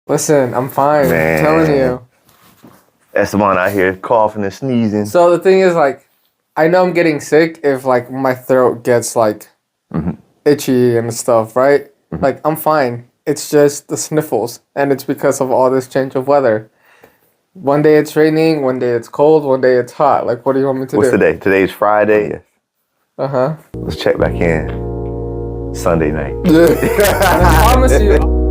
Listen, I'm fine. Man. I'm telling you. Esteban out here coughing and sneezing. So the thing is, like, I know I'm getting sick if, like, my throat gets, like, itchy and stuff, right? Like, I'm fine. It's just the sniffles, and it's because of all this change of weather. One day it's raining, one day it's cold, one day it's hot. Like, what do you want me to What's do? today? Today's Friday. Uh-huh. Let's check back in Sunday night. I promise you.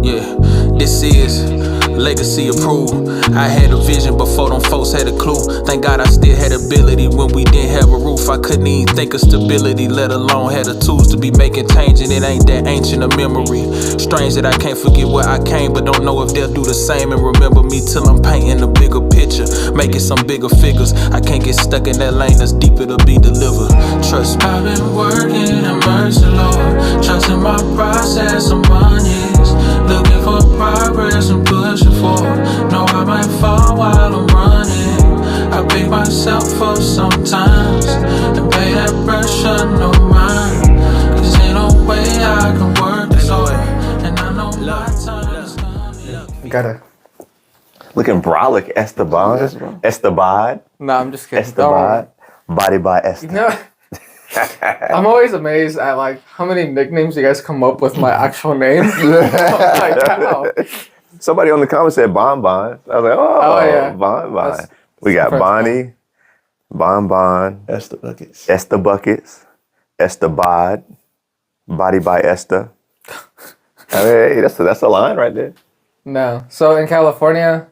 Yeah, this is legacy approved. I had a vision before them folks had a clue. Thank God I still had ability when we didn't have a roof. I couldn't even think of stability, let alone had the tools to be making change. And it ain't that ancient a memory. Strange that I can't forget where I came, but don't know if they'll do the same and remember me till I'm painting a bigger picture, making some bigger figures. I can't get stuck in that lane that's deeper to be delivered. Trust me. I've been working in mercy, Lord. Trusting my process, I'm running. Looking for progress and pushing forward. Know I might fall while I'm running. I pick myself up sometimes and pay that pressure no mind. Cause ain't no way I can work this hard. And I know my time is coming. Gotta. Looking brolic, Esteban. Esteban. Nah, I'm just kidding. Esteban. Body by Esteban. You know, I'm always amazed at like how many nicknames you guys come up with my actual name. I'm like, how? Somebody on the comment said Bonbon. I was like, oh yeah. Bonbon. That's We got friends Bonnie, Bonbon, Esther Buckets. Esther Buckets, Estabad, Body by Esther. I mean, hey, that's a line right there. No. So in California,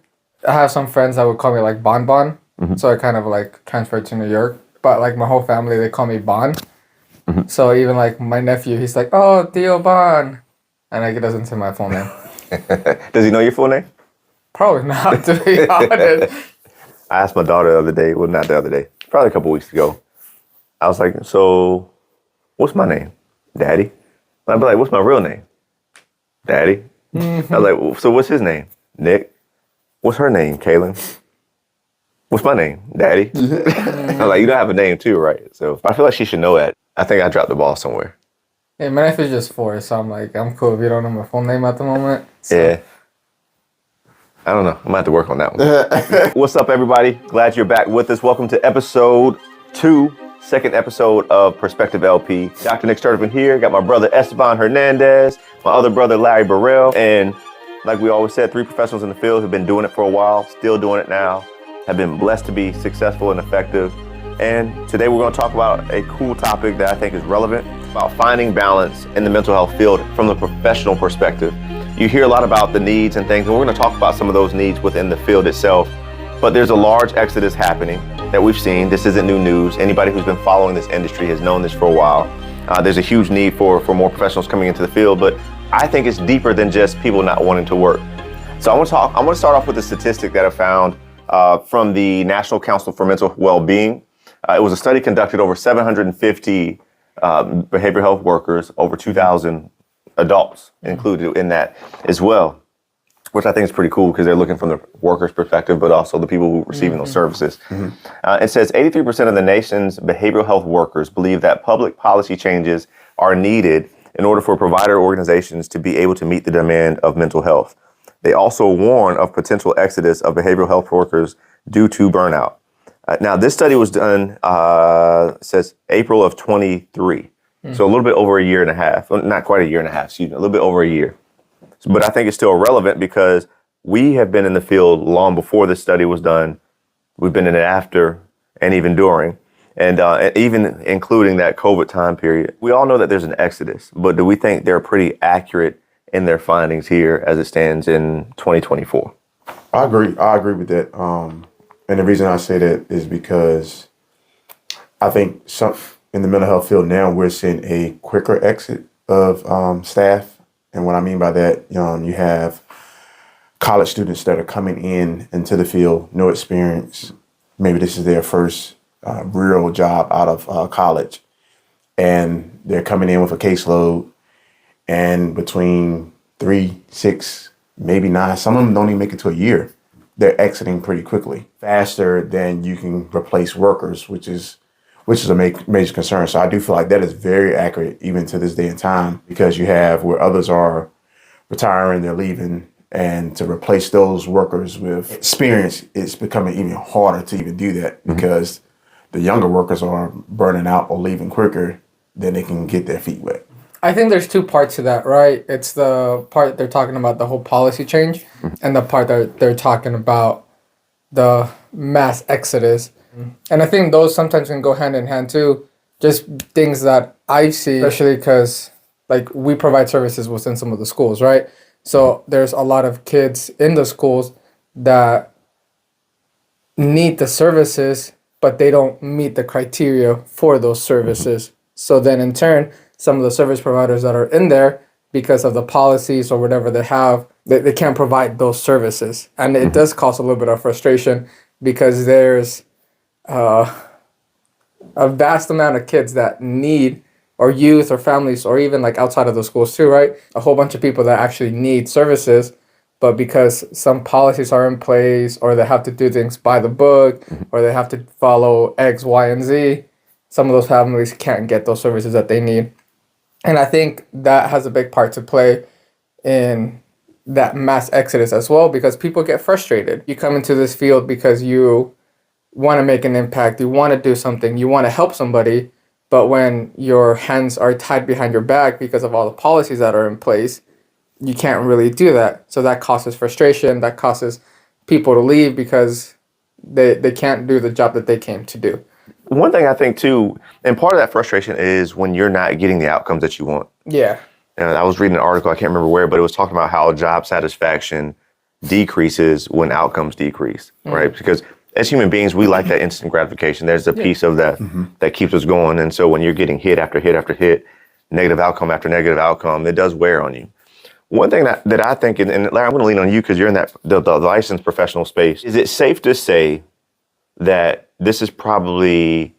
I have some friends that would call me like Bon Bon. So I kind of like transferred to New York. But like my whole family, they call me Bon. So even like my nephew, he's like, oh, Theo Bon. And like, it doesn't say my full name. Does he know your full name? Probably not, to be honest. I asked my daughter the other day, well, not the other day, probably a couple weeks ago. I was like, so what's my name? Daddy. I'd be like, what's my real name? Daddy. I was like, well, so what's his name? Nick. What's her name? Kaylin. What's my name? Daddy. I'm like, you don't have a name too, right? So I feel like she should know that. I think I dropped the ball somewhere. Yeah, my nephew's just 4, so I'm like, I'm cool if you don't know my full name at the moment. So. Yeah. I don't know. I'm going to have to work on that one. What's up, everybody? Glad you're back with us. Welcome to episode 2, second episode of Perspective LP. Dr. Nick Sturtevant here. Got my brother Esteban Hernandez, my other brother Larry Burrell. And like we always said, 3 professionals in the field who've been doing it for a while, still doing it now, have been blessed to be successful and effective. And today we're going to talk about a cool topic that I think is relevant, about finding balance in the mental health field from the professional perspective. You hear a lot about the needs and things, and we're going to talk about some of those needs within the field itself. But there's a large exodus happening that we've seen. This isn't new news. Anybody who's been following this industry has known this for a while. There's a huge need for more professionals coming into the field, but I think it's deeper than just people not wanting to work. So I want to start off with a statistic that I found from the National Council for Mental Well-Being. It was a study conducted over 750 behavioral health workers, over 2,000 adults included in that as well, which I think is pretty cool because they're looking from the workers' perspective, but also the people who are receiving those services. It says 83% of the nation's behavioral health workers believe that public policy changes are needed in order for provider organizations to be able to meet the demand of mental health. They also warn of potential exodus of behavioral health workers due to burnout. Now, this study was done, says April of 23. So a little bit over a year and a half. Well, not quite a year and a half, excuse me, a little bit over a year. But I think it's still relevant because we have been in the field long before this study was done. We've been in it after and even during, and even including that COVID time period. We all know that there's an exodus, but do we think they're pretty accurate in their findings here as it stands in 2024? I agree with that. And the reason I say that is because I think in the mental health field now, we're seeing a quicker exit of staff. And what I mean by that, you have college students that are coming into the field, no experience. Maybe this is their first real job out of college. And they're coming in with a caseload. And between 3, 6, maybe 9, some of them don't even make it to a year. They're exiting pretty quickly, faster than you can replace workers, which is which is a major concern. So I do feel like that is very accurate even to this day and time, because you have where others are retiring, they're leaving, and to replace those workers with experience, it's becoming even harder to even do that because the younger workers are burning out or leaving quicker than they can get their feet wet. I think there's two parts to that, right? It's the part they're talking about the whole policy change and the part that they're talking about the mass exodus. And I think those sometimes can go hand in hand too. Just things that I see, especially because like we provide services within some of the schools, right? So there's a lot of kids in the schools that need the services, but they don't meet the criteria for those services. So then in turn, some of the service providers that are in there, because of the policies or whatever they have, they can't provide those services. And it does cause a little bit of frustration because there's a vast amount of kids that need, or youth or families, or even like outside of the schools too, right? A whole bunch of people that actually need services, but because some policies are in place, or they have to do things by the book, or they have to follow X, Y, and Z, some of those families can't get those services that they need. And I think that has a big part to play in that mass exodus as well, because people get frustrated. You come into this field because you want to make an impact, you want to do something, you want to help somebody, but when your hands are tied behind your back because of all the policies that are in place, you can't really do that. So that causes frustration, that causes people to leave because they can't do the job that they came to do. One thing I think too, and part of that frustration is when you're not getting the outcomes that you want. Yeah. And I was reading an article, I can't remember where, but it was talking about how job satisfaction decreases when outcomes decrease, right? Because as human beings, we like that instant gratification. There's a piece of that that keeps us going. And so when you're getting hit after hit after hit, negative outcome after negative outcome, it does wear on you. One thing that I think, and Larry, I'm going to lean on you because you're in that the licensed professional space. Is it safe to say that this is probably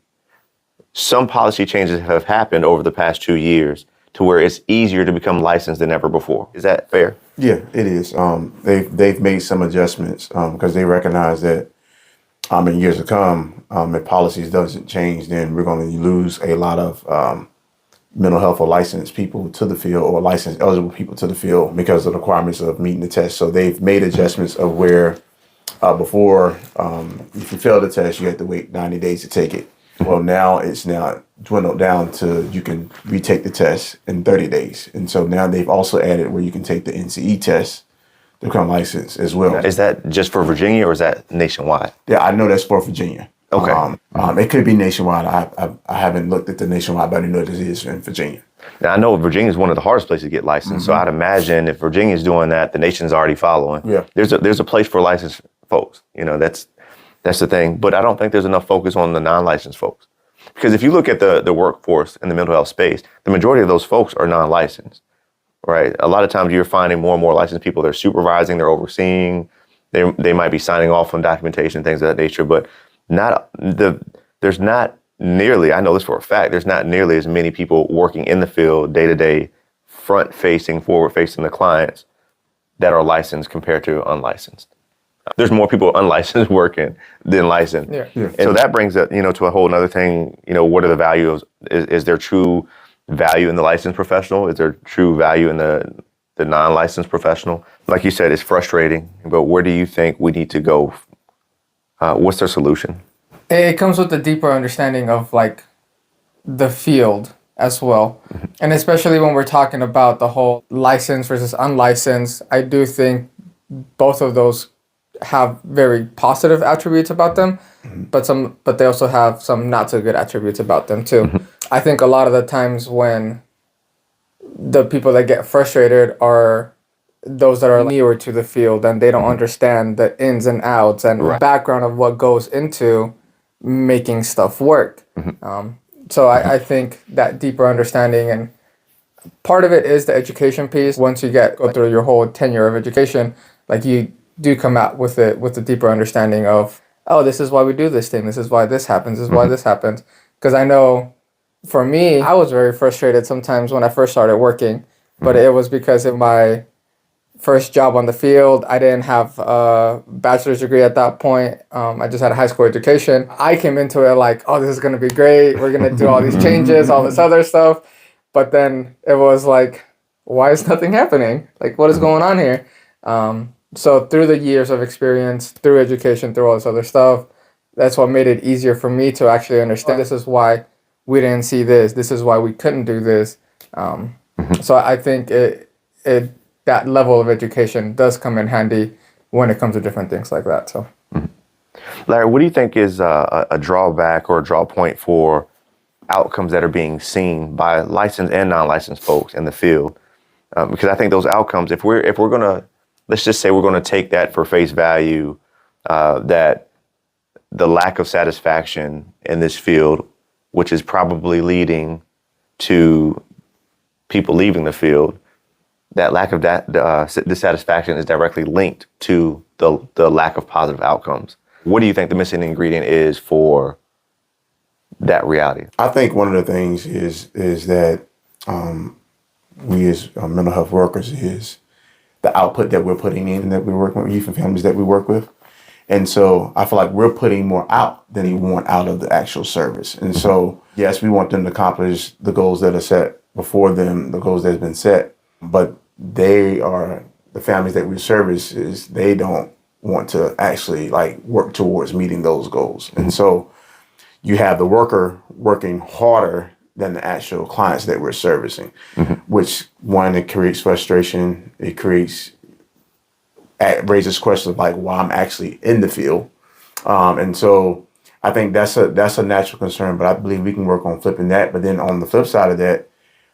some policy changes have happened over the past 2 years to where it's easier to become licensed than ever before? Is that fair? Yeah, it is. They've made some adjustments because they recognize that in years to come, if policies doesn't change, then we're going to lose a lot of mental health or licensed people to the field, or licensed eligible people to the field, because of the requirements of meeting the test. So they've made adjustments of where before, if you fail the test, you had to wait 90 days to take it. Well, now it's dwindled down to you can retake the test in 30 days. And so now they've also added where you can take the NCE test to become licensed as well. Is that just for Virginia or is that nationwide? Yeah, I know that's for Virginia. Okay. It could be nationwide. I haven't looked at the nationwide, but I know this is in Virginia. Now, I know Virginia is one of the hardest places to get licensed, so I'd imagine if Virginia's doing that, the nation's already following. Yeah. There's a place for licensed folks. You know, that's the thing. But I don't think there's enough focus on the non-licensed folks. Because if you look at the workforce in the mental health space, the majority of those folks are non-licensed, right? A lot of times you're finding more and more licensed people. They're supervising, they're overseeing, they might be signing off on documentation, things of that nature, but there's not nearly, I know this for a fact, there's not nearly as many people working in the field day to day, front facing, forward facing the clients that are licensed compared to unlicensed. There's more people unlicensed working than licensed. Yeah. And so that brings it, to a whole nother thing, what are the values? Is there true value in the licensed professional? Is there true value in the non-licensed professional? Like you said, it's frustrating, but where do you think we need to go? What's their solution? It comes with a deeper understanding of like the field as well. And especially when we're talking about the whole licensed versus unlicensed, I do think both of those have very positive attributes about them, but they also have some not so good attributes about them too. I think a lot of the times when the people that get frustrated are those that are newer to the field and they don't understand the ins and outs and background of what goes into making stuff work. So I think that deeper understanding, and part of it is the education piece. Once you go through your whole tenure of education, like you do come out with a deeper understanding of, oh, this is why we do this thing. This is why this happens. This is why this happens. Because I know for me, I was very frustrated sometimes when I first started working, but it was because in my first job on the field. I didn't have a bachelor's degree at that point. I just had a high school education. I came into it like, oh, this is going to be great. We're going to do all these changes, all this other stuff. But then it was like, why is nothing happening? Like, what is going on here? So through the years of experience, through education, through all this other stuff, that's what made it easier for me to actually understand this is why we didn't see this. This is why we couldn't do this. So I think that level of education does come in handy when it comes to different things like that. So, Larry, what do you think is a drawback or a draw point for outcomes that are being seen by licensed and non-licensed folks in the field? Because I think those outcomes, if we're gonna, let's just say we're gonna take that for face value, that the lack of satisfaction in this field, which is probably leading to people leaving the field, that lack of dissatisfaction is directly linked to the lack of positive outcomes. What do you think the missing ingredient is for that reality? I think one of the things is that we as mental health workers is the output that we're putting in, that we're working with youth and families that we work with. And so I feel like we're putting more out than we want out of the actual service. And so, yes, we want them to accomplish the goals that are set before them, the goals that have been set, but they are the families that we service is they don't want to actually like work towards meeting those goals. And so you have the worker working harder than the actual clients that we're servicing, which one, it creates frustration. It raises questions like why I'm actually in the field. And so I think that's a natural concern, but I believe we can work on flipping that. But then on the flip side of that,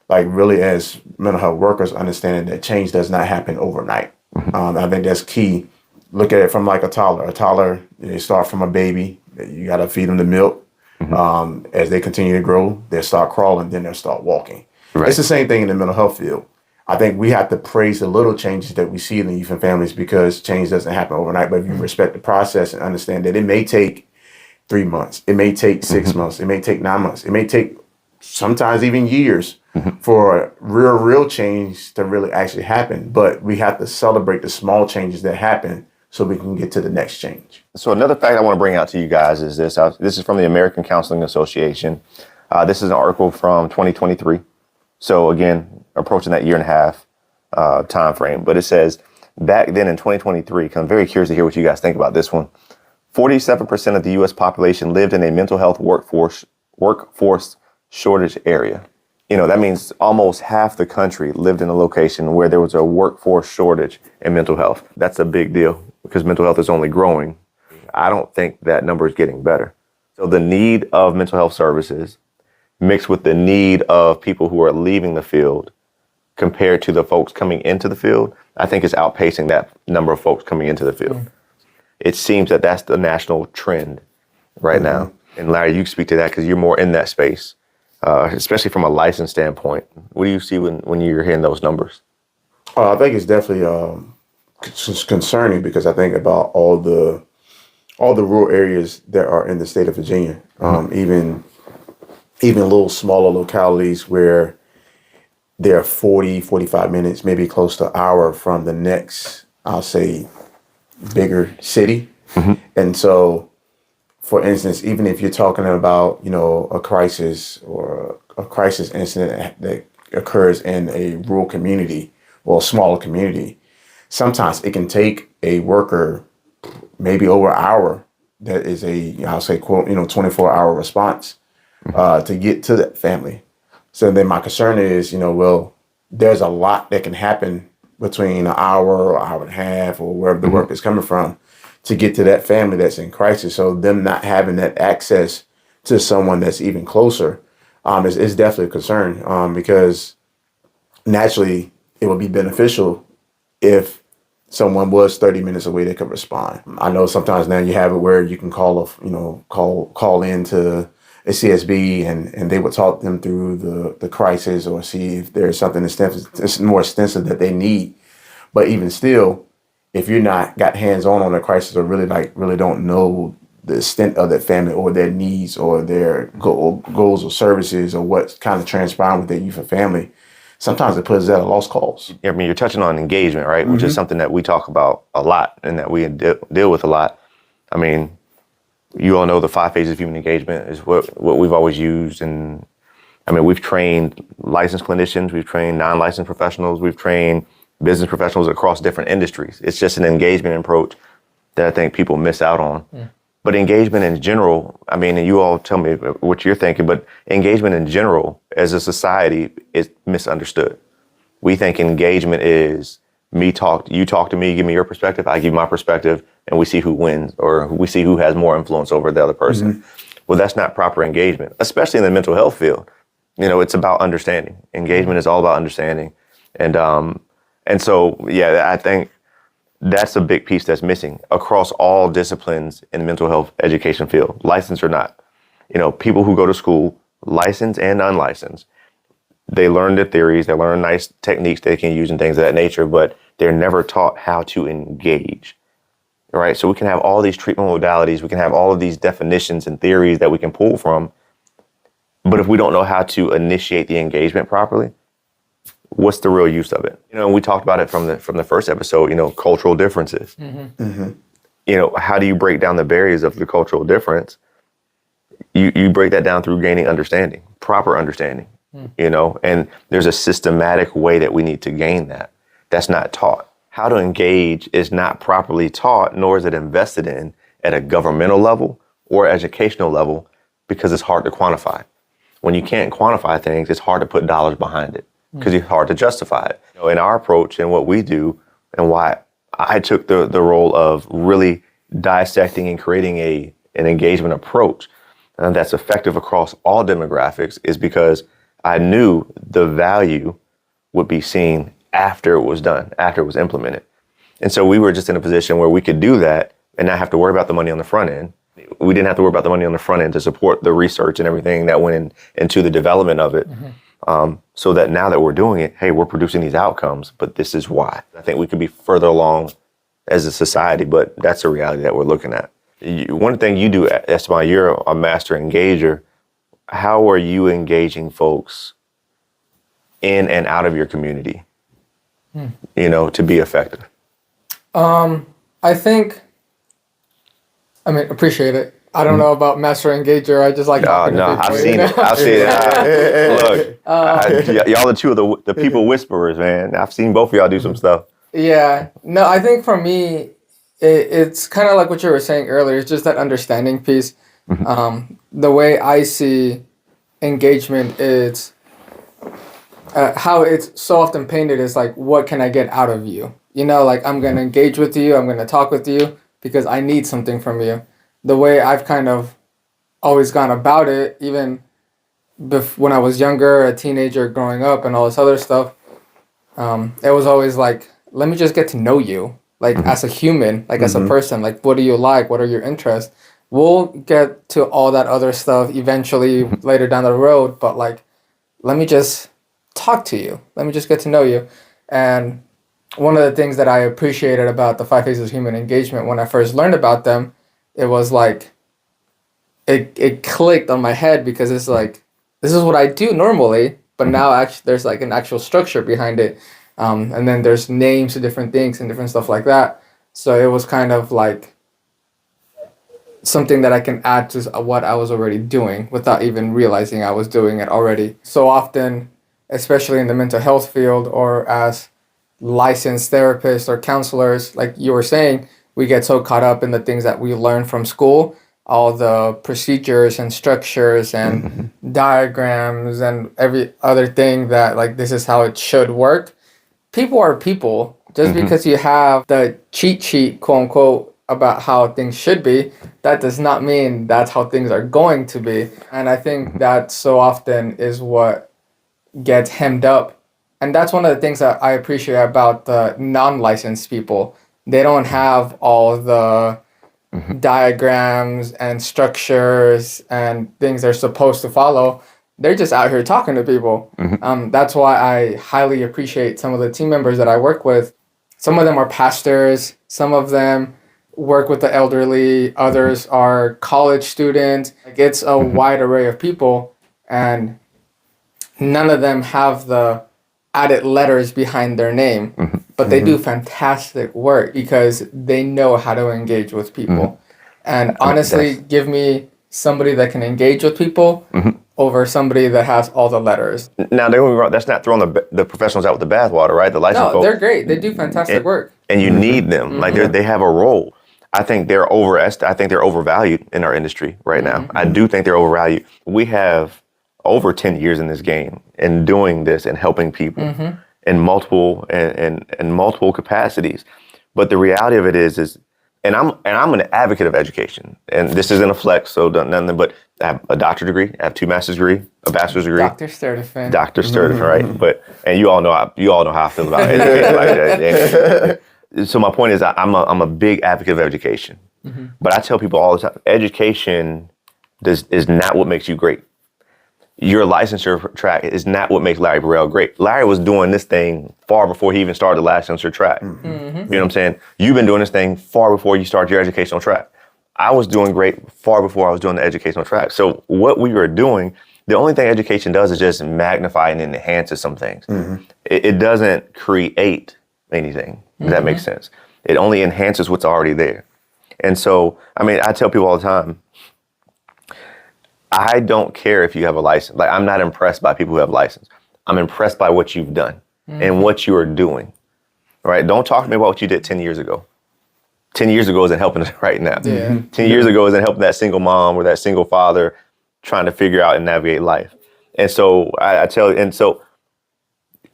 like really as mental health workers, understanding that change does not happen overnight. I think that's key. Look at it from like a toddler. A toddler, they start from a baby. You got to feed them the milk. As they continue to grow, they'll start crawling, then they'll start walking. Right. It's the same thing in the mental health field. I think we have to praise the little changes that we see in the youth and families because change doesn't happen overnight. But if you respect the process and understand that it may take 3 months, it may take 6 months, it may take 9 months, it may take sometimes even years for real change to really actually happen. But we have to celebrate the small changes that happen so we can get to the next change. So another fact I want to bring out to you guys is this. This is from the American Counseling Association. This is an article from 2023. So again, approaching that 1.5 year time frame. But it says, back then in 2023, 'cause I'm very curious to hear what you guys think about this one, 47% of the U.S. population lived in a mental health workforce shortage area. You know, that means almost half the country lived in a location where there was a workforce shortage in mental health. That's a big deal because mental health is only growing. I don't think that number is getting better. So the need of mental health services mixed with the need of people who are leaving the field compared to the folks coming into the field, I think is outpacing that number of folks coming into the field. It seems that that's the national trend right now. And Larry, you can speak to that because you're more in that space. Especially from a license standpoint. What do you see when you're hearing those numbers? I think it's definitely concerning because I think about all the rural areas that are in the state of Virginia, even little smaller localities where they're 40, 45 minutes, maybe close to an hour from the next, I'll say, bigger city. And so, for instance, even if you're talking about, you know, a crisis or a crisis incident that occurs in a rural community or a smaller community, sometimes it can take a worker maybe over an hour. That is I'll say, quote, 24-hour response to get to that family. So then my concern is, well, there's a lot that can happen between an hour or hour and a half or wherever the work is coming from to get to that family that's in crisis. So them not having that access to someone that's even closer is definitely a concern because naturally it would be beneficial if someone was 30 minutes away, they could respond. I know sometimes now you have it where you can call into a CSB and they would talk them through the crisis or see if there's something that's more extensive that they need. But even still, if you're not got hands-on a crisis or really don't know the extent of their family or their needs or their goals or services or what's kind of transpiring with their youth and family, sometimes it puts us at a lost cause. I mean, you're touching on engagement, right? Which is something that we talk about a lot and that we deal with a lot. I mean, you all know the 5 phases of human engagement is what we've always used. And I mean, we've trained licensed clinicians, we've trained non-licensed professionals, we've trained business professionals across different industries. It's just an engagement approach that I think people miss out on. But engagement in general, I mean, and you all tell me what you're thinking, but engagement in general as a society is misunderstood. We think engagement is you talk to me, give me your perspective, I give my perspective, and we see who wins or we see who has more influence over the other person. Well, that's not proper engagement, especially in the mental health field. You know, it's about understanding. Engagement is all about understanding. And so, yeah, I think that's a big piece that's missing across all disciplines in the mental health education field, licensed or not. You know, people who go to school, licensed and unlicensed, they learn the theories, they learn nice techniques they can use and things of that nature, but they're never taught how to engage, right? So we can have all these treatment modalities, we can have all of these definitions and theories that we can pull from, but if we don't know how to initiate the engagement properly, what's the real use of it? You know, and we talked about it from the first episode, you know, cultural differences. You know, how do you break down the barriers of the cultural difference? You break that down through gaining understanding, proper understanding, you know, and there's a systematic way that we need to gain that. That's not taught. How to engage is not properly taught, nor is it invested in at a governmental level or educational level because it's hard to quantify. When you can't quantify things, it's hard to put dollars behind it, because it's hard to justify it. You know, in our approach and what we do, and why I took the role of really dissecting and creating an engagement approach that's effective across all demographics, is because I knew the value would be seen after it was done, after it was implemented. And so we were just in a position where we could do that and not have to worry about the money on the front end. We didn't have to worry about the money on the front end to support the research and everything that went into the development of it. So that now that we're doing it, hey, we're producing these outcomes, but this is why. I think we could be further along as a society, but that's a reality that we're looking at. One thing you do, Esteban, you're a master engager. How are you engaging folks in and out of your community, you know, to be effective? I think, appreciate it. I don't know about master engager. I just like talking to people. I've seen it. I've seen it. Look, y'all are two of the people whisperers, man. I've seen both of y'all do some stuff. Yeah. No, I think for me, it's kind of like what you were saying earlier. It's just that understanding piece. The way I see engagement is how it's so often painted is like, what can I get out of you? You know, like I'm going to engage with you. I'm going to talk with you because I need something from you. The way I've kind of always gone about it, even when I was younger, a teenager growing up and all this other stuff, it was always like, let me just get to know you, like as a human, like as a person, like what do you like? What are your interests? We'll get to all that other stuff eventually later down the road, but like, let me just talk to you. Let me just get to know you. And one of the things that I appreciated about the 5 phases of human engagement when I first learned about them, it was like, it clicked on my head because it's like, this is what I do normally, but now actually there's like an actual structure behind it. And then there's names to different things and different stuff like that. So it was kind of like something that I can add to what I was already doing without even realizing I was doing it already. So often, especially in the mental health field or as licensed therapists or counselors, like you were saying, we get so caught up in the things that we learn from school, all the procedures and structures and diagrams and every other thing that like, this is how it should work. People are people. Just because you have the cheat sheet, quote unquote, about how things should be, that does not mean that's how things are going to be. And I think that so often is what gets hemmed up. And that's one of the things that I appreciate about the non-licensed people. They don't have all the diagrams and structures and things they're supposed to follow. They're just out here talking to people. That's why I highly appreciate some of the team members that I work with. Some of them are pastors. Some of them work with the elderly. Others are college students. Like, it's a wide array of people. And none of them have the added letters behind their name, but they do fantastic work because they know how to engage with people. And honestly, give me somebody that can engage with people over somebody that has all the letters. Now, don't get me wrong, that's not throwing the professionals out with the bathwater, right? The licensed No, folks. they're great. They do fantastic work. And you need them. Like they have a role. I think they're overvalued in our industry right now. I do think they're overvalued. We have over 10 years in this game and doing this and helping people in multiple and multiple capacities. But the reality of it is and I'm an advocate of education. And this isn't a flex, so nothing, but I have a doctorate degree, I have 2 master's degree, a bachelor's degree. Dr. Sturdifin. Dr. Sturdifin, right? And you all know how I feel about education like that. And so my point is I'm a big advocate of education. But I tell people all the time, education is not what makes you great. Your licensure track is not what makes Larry Burrell great. Larry was doing this thing far before he even started the licensure track. You know what I'm saying? You've been doing this thing far before you started your educational track. I was doing great far before I was doing the educational track. So what we were doing, the only thing education does is just magnify and enhances some things. It doesn't create anything. Does that make sense? It only enhances what's already there. And so, I mean, I tell people all the time, I don't care if you have a license. Like, I'm not impressed by people who have a license. I'm impressed by what you've done and what you are doing, right? Don't talk to me about what you did 10 years ago. 10 years ago isn't helping us right now. 10 years ago isn't helping that single mom or that single father trying to figure out and navigate life. And so I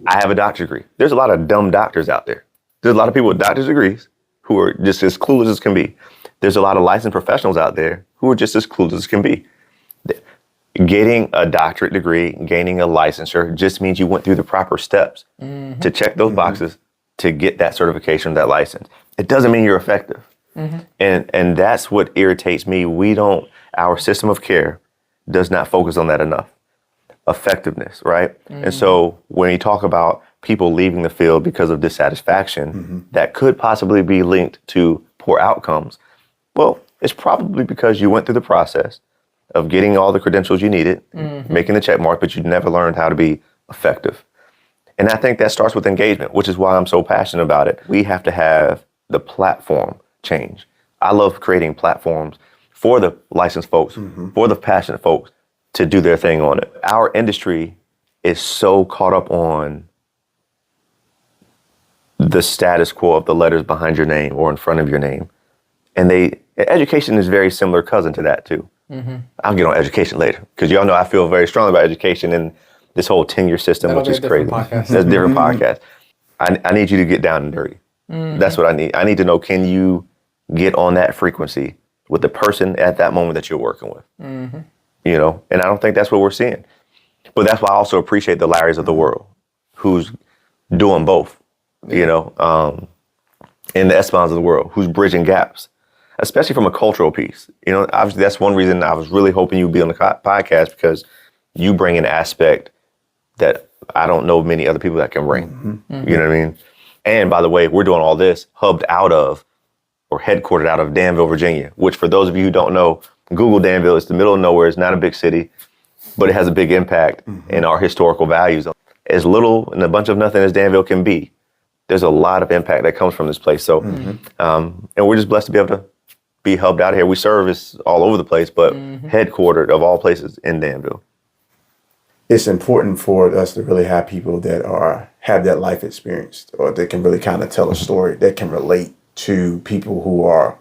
have a doctorate degree. There's a lot of dumb doctors out there. There's a lot of people with doctorate degrees who are just as clueless as can be. There's a lot of licensed professionals out there who are just as clueless as can be. Getting a doctorate degree, gaining a licensure just means you went through the proper steps to check those boxes to get that certification, that license. It doesn't mean you're effective. And that's what irritates me. Our system of care does not focus on that enough. Effectiveness, right? And so when you talk about people leaving the field because of dissatisfaction, that could possibly be linked to poor outcomes. Well, it's probably because you went through the process of getting all the credentials you needed, making the check mark, but you never learned how to be effective. And I think that starts with engagement, which is why I'm so passionate about it. We have to have the platform change. I love creating platforms for the licensed folks, for the passionate folks to do their thing on it. Our industry is so caught up on the status quo of the letters behind your name or in front of your name. And education is very similar cousin to that too. I'll get on education later because y'all know I feel very strongly about education and this whole tenure system, That'll which is crazy. podcast. That's a different podcast. I need you to get down and dirty. That's what I need. I need to know, can you get on that frequency with the person at that moment that you're working with? You know, and I don't think that's what we're seeing. But that's why I also appreciate the Larrys of the world who's doing both, you know, and the Espans of the world who's bridging gaps, especially from a cultural piece. You know, obviously that's one reason I was really hoping you'd be on the podcast because you bring an aspect that I don't know many other people that can bring. You know what I mean? And by the way, we're doing all this hubbed out of or headquartered out of Danville, Virginia, which for those of you who don't know, Google Danville. It's the middle of nowhere. It's not a big city, but it has a big impact in our historical values. As little and a bunch of nothing as Danville can be, there's a lot of impact that comes from this place. So, and we're just blessed to be able to be hubbed out here. We service all over the place, but headquartered of all places in Danville. It's important for us to really have people that have that life experience or that can really kind of tell a story that can relate to people who are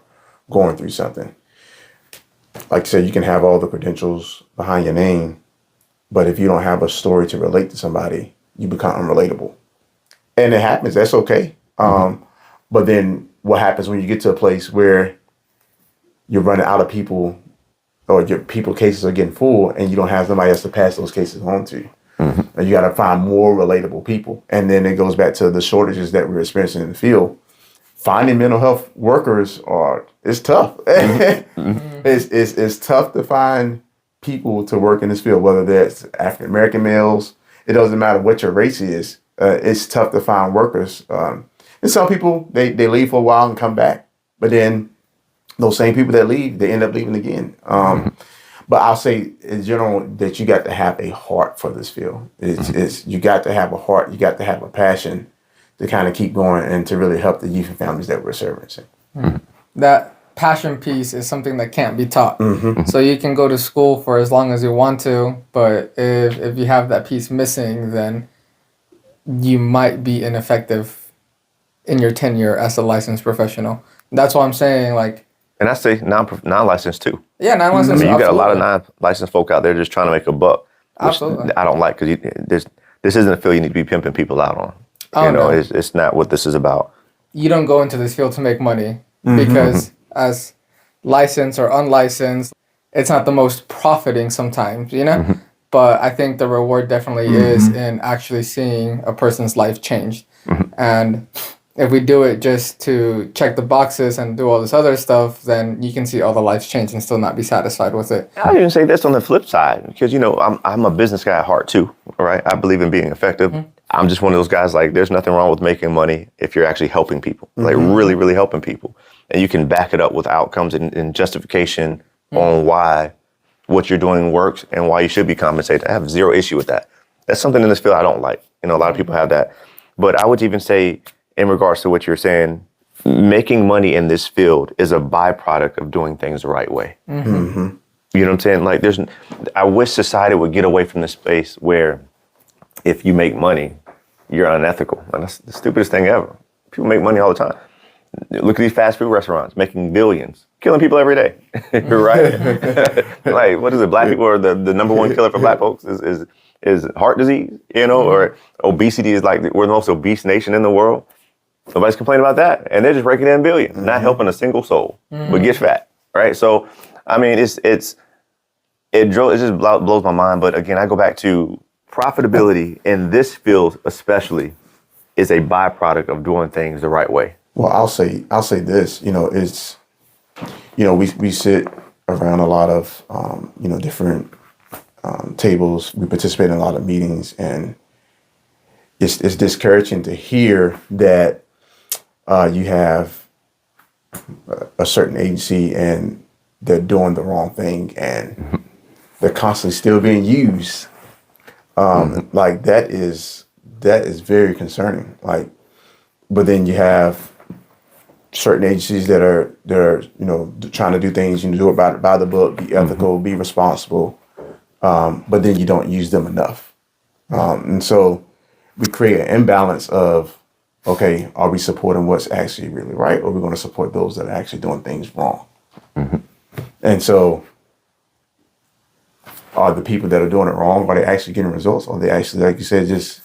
going through something. Like I said, you can have all the credentials behind your name, but if you don't have a story to relate to somebody, you become unrelatable. And it happens, that's okay. But then what happens when you get to a place where you're running out of people or your people cases are getting full and you don't have somebody else to pass those cases on to? And you got to find more relatable people. And then it goes back to the shortages that we're experiencing in the field. Finding mental health workers it's tough. It's tough to find people to work in this field, whether that's African American males. It doesn't matter what your race is. It's tough to find workers. And some people they leave for a while and come back, but then those same people that leave, they end up leaving again. But I'll say in general that you got to have a heart for this field. It's you got to have a heart. You got to have a passion to kind of keep going and to really help the youth and families that we're servicing. That passion piece is something that can't be taught. So you can go to school for as long as you want to, but if you have that piece missing, then you might be ineffective in your tenure as a licensed professional. That's why I'm saying, like, And I say non-licensed too. yeah, I non-licensed. mean, you got a lot of non-licensed folk out there just trying to make a buck. Which Absolutely. I don't like, because this isn't a field you need to be pimping people out on. Oh, no. It's not what this is about. You don't go into this field to make money because as licensed or unlicensed, it's not the most profiting sometimes, you know? But I think the reward definitely is in actually seeing a person's life change. And if we do it just to check the boxes and do all this other stuff, then you can see all the lives change and still not be satisfied with it. I even say this on the flip side, because I'm a business guy at heart too, right? I believe in being effective. I'm just one of those guys, like, there's nothing wrong with making money if you're actually helping people, like really, really helping people. And you can back it up with outcomes and justification on why what you're doing works and why you should be compensated. I have zero issue with that. That's something in this field I don't like. A lot of people have that. But I would even say, in regards to what you're saying, making money in this field is a byproduct of doing things the right way. You know what I'm saying? Like, I wish society would get away from this space where if you make money, you're unethical. And that's the stupidest thing ever. People make money all the time. Look at these fast food restaurants making billions, killing people every day. Right? Like, what is it? Black people are the number one killer for black folks is heart disease, or obesity is like, we're the most obese nation in the world. Nobody's complaining about that. And they're just raking in billions, not helping a single soul, but get fat. Right? So, I mean, it just blows my mind. But again, I go back to profitability in this field especially is a byproduct of doing things the right way. Well, I'll say this. It's we sit around a lot of different tables. We participate in a lot of meetings, and it's discouraging to hear that you have a certain agency and they're doing the wrong thing and they're constantly still being used. Like, that is very concerning. Like, but then you have certain agencies that are trying to do things, do it by the book, be ethical, be responsible, but then you don't use them enough, and so we create an imbalance of, okay, are we supporting what's actually really right, or are we going to support those that are actually doing things wrong? And so, are the people that are doing it wrong, are they actually getting results, or are they actually, like you said, just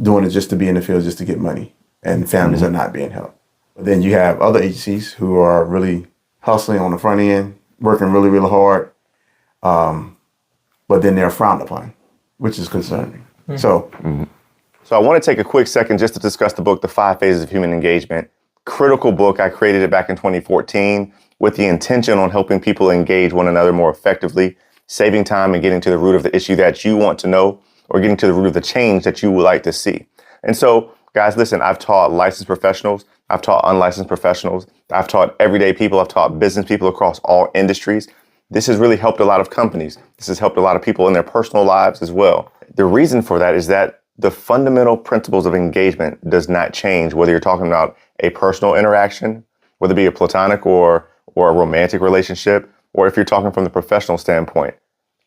doing it just to be in the field, just to get money, and families are not being helped? But then you have other agencies who are really hustling on the front end, working really, really hard, but then they're frowned upon, which is concerning. So I want to take a quick second just to discuss the book, The 5 Phases of Human Engagement. Critical book. I created it back in 2014 with the intention on helping people engage one another more effectively, saving time and getting to the root of the issue that you want to know, or getting to the root of the change that you would like to see. And so, guys, listen, I've taught licensed professionals, I've taught unlicensed professionals, I've taught everyday people, I've taught business people across all industries. This has really helped a lot of companies. This has helped a lot of people in their personal lives as well. The reason for that is that the fundamental principles of engagement does not change, whether you're talking about a personal interaction, whether it be a platonic or a romantic relationship, or if you're talking from the professional standpoint.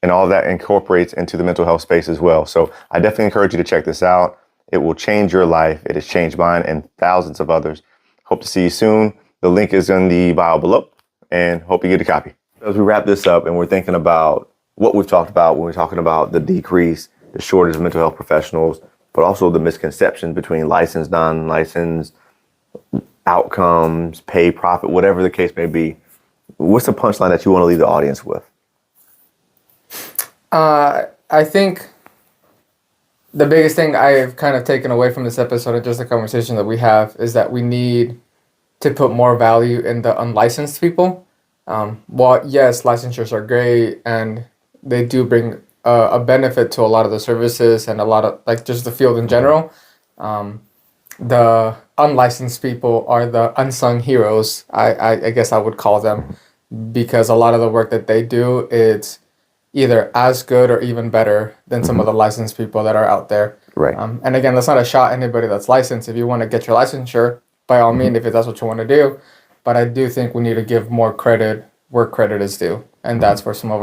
And all of that incorporates into the mental health space as well. So I definitely encourage you to check this out. It will change your life. It has changed mine and thousands of others. Hope to see you soon. The link is in the bio below, and hope you get a copy. As we wrap this up and we're thinking about what we've talked about when we're talking about the decrease, the shortage of mental health professionals, but also the misconceptions between licensed, non-licensed, outcomes, pay, profit, whatever the case may be. What's the punchline that you want to leave the audience with? I think the biggest thing I've kind of taken away from this episode and just the conversation that we have is that we need to put more value in the unlicensed people. While, yes, licensures are great and they do bring a benefit to a lot of the services and a lot of, like, just the field in general, the unlicensed people are the unsung heroes, I guess I would call them, because a lot of the work that they do, it's either as good or even better than some of the licensed people that are out there. Right. And again, that's not a shot at anybody that's licensed. If you want to get your licensure, by all means, if that's what you want to do. But I do think we need to give more credit where credit is due, and that's for some of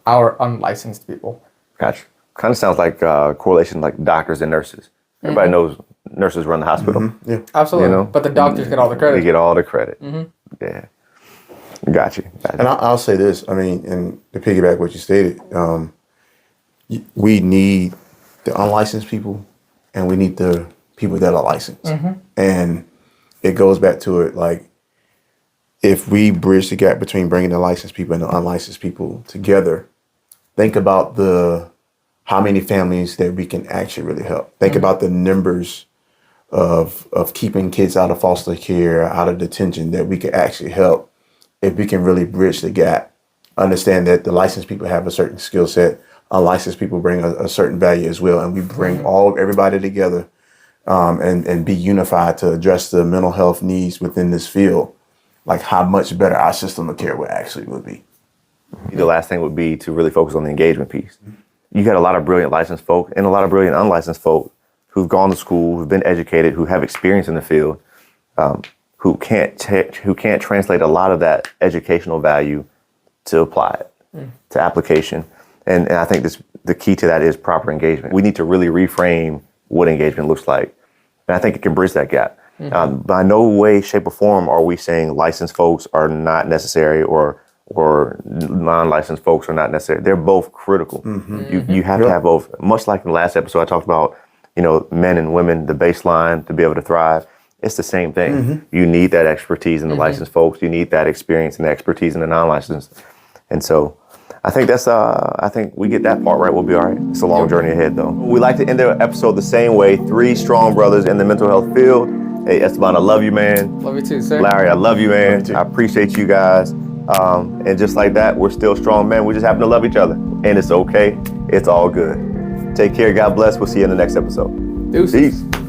our unlicensed people. Gotcha. Kind of sounds like correlation like doctors and nurses. Everybody knows nurses run the hospital. Yeah. Absolutely. You know? But the doctors get all the They credit. get all the credit. Yeah. Got you. And I'll say this. I mean, and to piggyback what you stated, we need the unlicensed people, and we need the people that are licensed. And it goes back to it like, if we bridge the gap between bringing the licensed people and the unlicensed people together, think about how many families that we can actually really help. Think about the numbers of keeping kids out of foster care, out of detention that we could actually help if we can really bridge the gap. Understand that the licensed people have a certain skill set, unlicensed people bring a certain value as well, and we bring everybody together and be unified to address the mental health needs within this field. Like how much better our system of care would be. The last thing would be to really focus on the engagement piece. You got a lot of brilliant licensed folk and a lot of brilliant unlicensed folk who've gone to school, who've been educated, who have experience in the field, who can't translate a lot of that educational value to apply it, to application. And I think the key to that is proper engagement. We need to really reframe what engagement looks like. And I think it can bridge that gap. By no way, shape, or form are we saying licensed folks are not necessary or non-licensed folks are not necessary. They're both critical. You have to have both. Much like in the last episode, I talked about, men and women, the baseline to be able to thrive. It's the same thing. You need that expertise in the licensed folks. You need that experience and the expertise in the non-licensed. And so I think I think we get that part right, we'll be all right. It's a long journey ahead, though. We like to end the episode the same way. 3 strong brothers in the mental health field. Hey, Esteban, I love you, man. Love you too, sir. Larry, I love you, man. I appreciate you guys. And just like that, we're still strong, man. We just happen to love each other. And it's okay. It's all good. Take care. God bless. We'll see you in the next episode. Deuces. Peace.